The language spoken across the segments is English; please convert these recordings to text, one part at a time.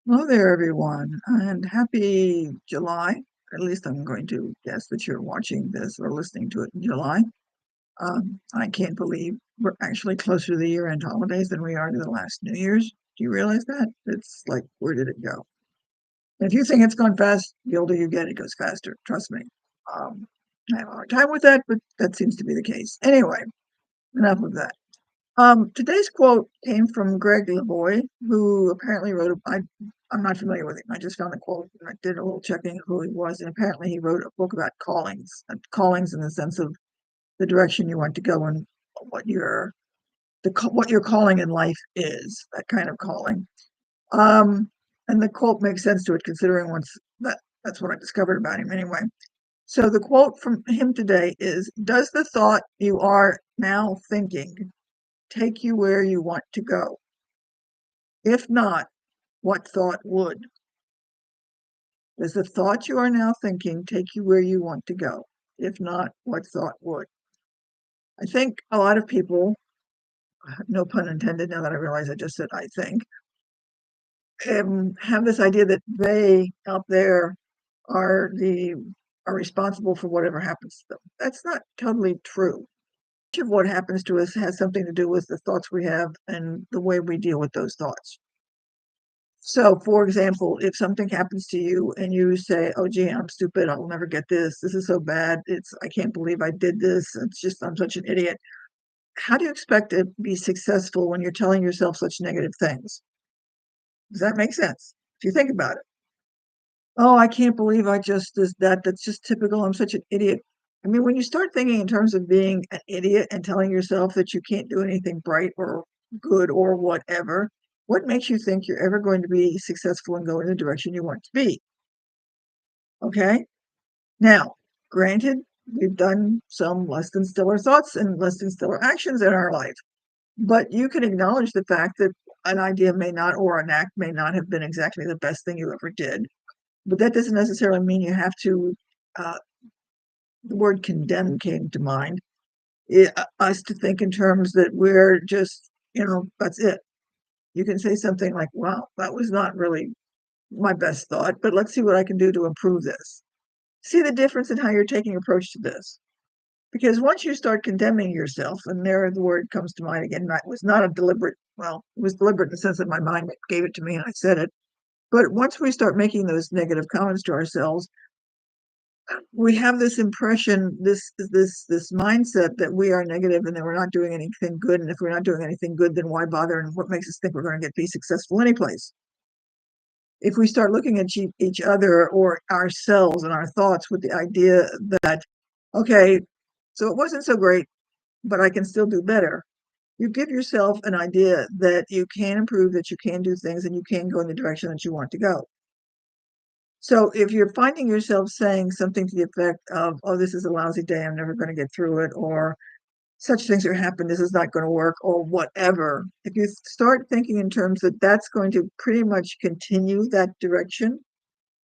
Hello there, everyone, and happy July. At least I'm going to guess that you're watching this or listening to it in July. I can't believe we're actually closer to the year-end holidays than we are to the last New Year's. Do you realize that? It's like, where did it go? If you think it's gone fast, the older you get, it goes faster. Trust me. Um, I have a hard time with that, but that seems to be the case. Anyway, enough of that. Today's quote came from Greg Lavoie, who apparently I'm not familiar with him. I just found the quote and I did a little checking of who he was, and apparently he wrote a book about callings in the sense of the direction you want to go and what your what your calling in life is, that kind of calling. Um, and the quote makes sense to it considering that's what I discovered about him anyway. So the quote from him today is, "Does the thought you are now thinking take you where you want to go? If not, what thought would? Does the thought you are now thinking take you where you want to go? If not, what thought would?" I think a lot of people, no pun intended, now that I realize I just said I think, have this idea that they out there are the are responsible for whatever happens to them. That's not totally true. Much of what happens to us has something to do with the thoughts we have and the way we deal with those thoughts. So, for example, if something happens to you and you say, "Oh, gee, I'm stupid. I'll never get this. This is so bad. I can't believe I did this. I'm such an idiot." How do you expect to be successful when you're telling yourself such negative things? Does that make sense? If you think about it. "Oh, I can't believe I just this that. That's just typical. I'm such an idiot." I mean, when you start thinking in terms of being an idiot and telling yourself that you can't do anything bright or good or whatever, what makes you think you're ever going to be successful and go in the direction you want to be? Okay. Now, granted, we've done some less than stellar thoughts and less than stellar actions in our life, but you can acknowledge the fact that an idea may not or an act may not have been exactly the best thing you ever did. But that doesn't necessarily mean you have to. Uh, the word condemn came to mind. Us to think in terms that we're just, that's it. You can say something like, "Wow, that was not really my best thought, but let's see what I can do to improve this." See the difference in how you're taking approach to this. Because once you start condemning yourself, and there the word comes to mind again, that was not a deliberate, well, it was deliberate in the sense that my mind gave it to me and I said it. But once we start making those negative comments to ourselves, we have this impression, this mindset that we are negative and that we're not doing anything good. And if we're not doing anything good, then why bother? And what makes us think we're going to be successful anyplace? If we start looking at each other or ourselves and our thoughts with the idea that, okay, so it wasn't so great, but I can still do better. You give yourself an idea that you can improve, that you can do things, and you can go in the direction that you want to go. So if you're finding yourself saying something to the effect of, "Oh, this is a lousy day, I'm never going to get through it," or "Such things are happening, this is not going to work," or whatever, if you start thinking in terms that that's going to pretty much continue that direction,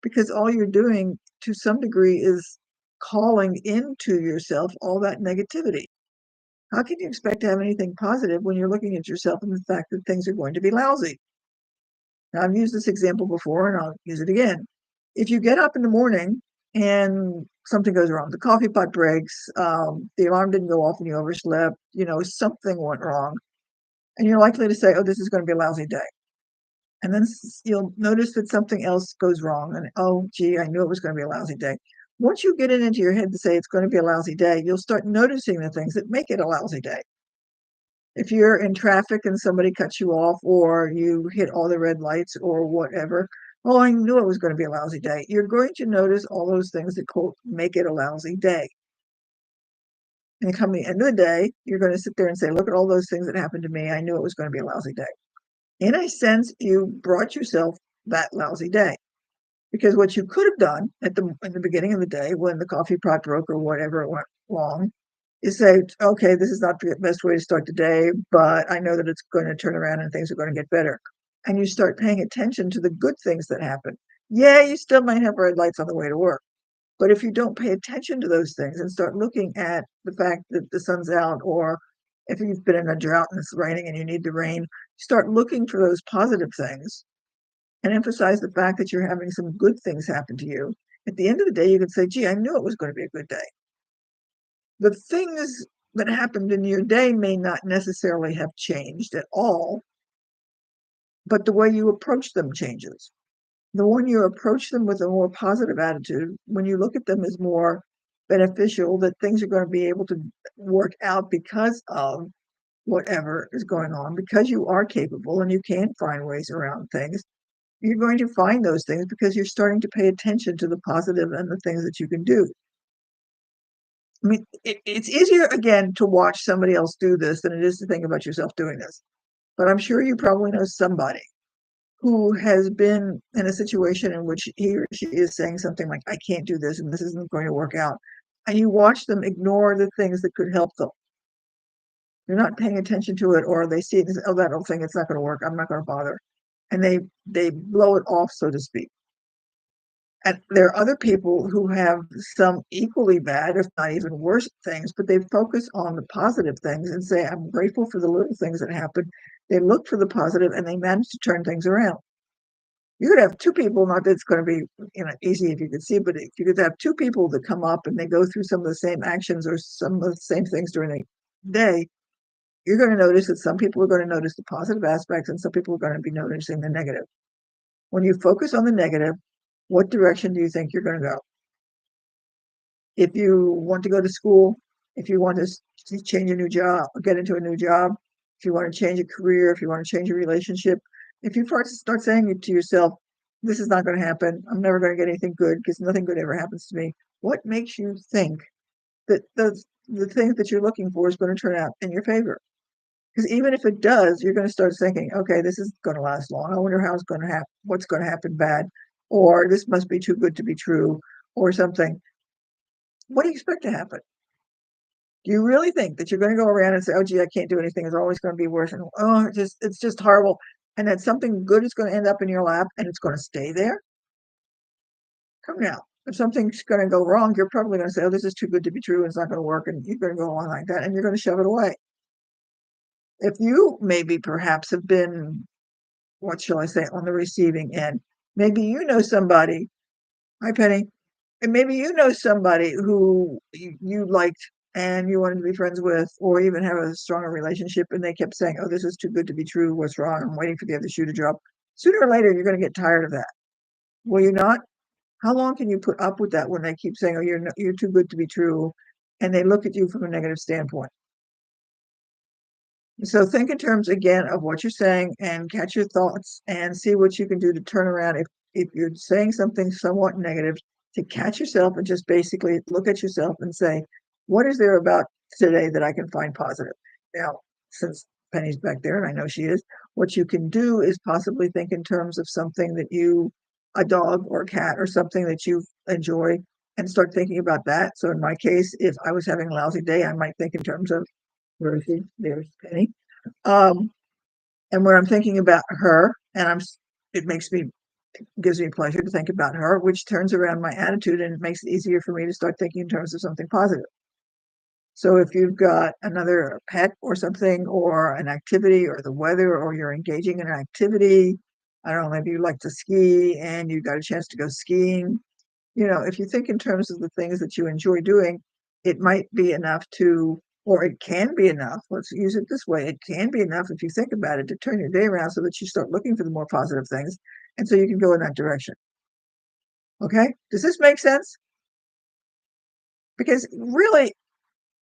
because all you're doing to some degree is calling into yourself all that negativity. How can you expect to have anything positive when you're looking at yourself and the fact that things are going to be lousy? Now, I've used this example before and I'll use it again. If you get up in the morning and something goes wrong, the coffee pot breaks, the alarm didn't go off and you overslept, something went wrong, and you're likely to say, "Oh, this is going to be a lousy day." And then you'll notice that something else goes wrong, and "Oh, gee, I knew it was going to be a lousy day." Once you get it into your head to say it's going to be a lousy day, you'll start noticing the things that make it a lousy day. If you're in traffic and somebody cuts you off or you hit all the red lights or whatever, "Oh, I knew it was going to be a lousy day." You're going to notice all those things that quote make it a lousy day. And come the end of the day, you're going to sit there and say, "Look at all those things that happened to me. I knew it was going to be a lousy day." In a sense, you brought yourself that lousy day. Because what you could have done in the beginning of the day when the coffee pot broke or whatever it went wrong is say, "Okay, this is not the best way to start the day, but I know that it's going to turn around and things are going to get better." And you start paying attention to the good things that happen. Yeah, you still might have red lights on the way to work. But if you don't pay attention to those things and start looking at the fact that the sun's out, or if you've been in a drought and it's raining and you need the rain, start looking for those positive things. and emphasize the fact that you're having some good things happen to you, at the end of the day, you can say, gee, I knew it was going to be a good day. The things that happened in your day may not necessarily have changed at all, but the way you approach them changes. The one you approach them with a more positive attitude, when you look at them as more beneficial, that things are going to be able to work out because of whatever is going on, because you are capable and you can find ways around things, you're going to find those things because you're starting to pay attention to the positive and the things that you can do. I mean, it's easier, again, to watch somebody else do this than it is to think about yourself doing this. But I'm sure you probably know somebody who has been in a situation in which he or she is saying something like, I can't do this and this isn't going to work out. And you watch them ignore the things that could help them. They're not paying attention to it, or they see it and say, oh, that old thing, it's not going to work. I'm not going to bother. And they blow it off, so to speak. And there are other people who have some equally bad, if not even worse things, but they focus on the positive things and say, I'm grateful for the little things that happen. They look for the positive and they manage to turn things around. You could have two people, not that it's going to be easy if you could see, but if you could have two people that come up and they go through some of the same actions or some of the same things during the day, you're going to notice that some people are going to notice the positive aspects and some people are going to be noticing the negative. When you focus on the negative, what direction do you think you're going to go? If you want to go to school, if you want to change a new job, get into a new job, if you want to change a career, if you want to change a relationship, if you start saying it to yourself, this is not going to happen, I'm never going to get anything good because nothing good ever happens to me, what makes you think that the thing that you're looking for is going to turn out in your favor? Because even if it does, you're going to start thinking, okay, this is going to last long. I wonder how it's going to happen, what's going to happen bad, or this must be too good to be true, or something. What do you expect to happen? Do you really think that you're going to go around and say, oh, gee, I can't do anything, it's always going to be worse, and oh, it's just horrible, and that something good is going to end up in your lap and it's going to stay there? Come now. If something's going to go wrong, you're probably going to say, oh, this is too good to be true, and it's not going to work, and you're going to go on like that, and you're going to shove it away. If you maybe perhaps have been, what shall I say, on the receiving end, maybe you know somebody, hi Penny, and maybe you know somebody who you liked and you wanted to be friends with, or even have a stronger relationship, and they kept saying, oh, this is too good to be true, what's wrong, I'm waiting for the other shoe to drop. Sooner or later, you're going to get tired of that. Will you not? How long can you put up with that when they keep saying, oh, you're too good to be true, and they look at you from a negative standpoint? So think in terms again of what you're saying and catch your thoughts and see what you can do to turn around if you're saying something somewhat negative, to catch yourself and just basically look at yourself and say, what is there about today that I can find positive? Now, since Penny's back there and I know she is, what you can do is possibly think in terms of something that a dog or a cat or something that you enjoy, and start thinking about that. So in my case, if I was having a lousy day, I might think in terms of, where is she? There's Penny. Um, and when I'm thinking about her, and it gives me pleasure to think about her, which turns around my attitude and it makes it easier for me to start thinking in terms of something positive. So if you've got another pet or something, or an activity, or the weather, or you're engaging in an activity, I don't know, maybe you like to ski and you got a chance to go skiing, if you think in terms of the things that you enjoy doing, it might be enough or it can be enough. Let's use it this way. It can be enough if you think about it to turn your day around so that you start looking for the more positive things. And so you can go in that direction. Okay. Does this make sense? Because really,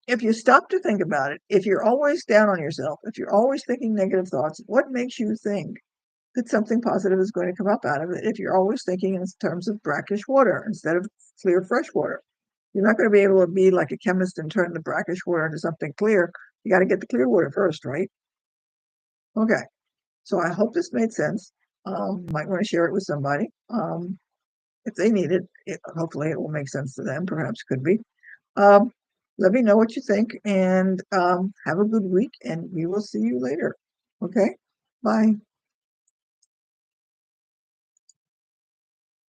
if you stop to think about it, if you're always down on yourself, if you're always thinking negative thoughts, what makes you think that something positive is going to come up out of it if you're always thinking in terms of brackish water instead of clear, fresh water? You're not going to be able to be like a chemist and turn the brackish water into something clear. You got to get the clear water first, right? Okay. So I hope this made sense. Might want to share it with somebody. If they need hopefully it will make sense to them. Perhaps could be. Um, Let me know what you think, and have a good week, and we will see you later. Okay. Bye.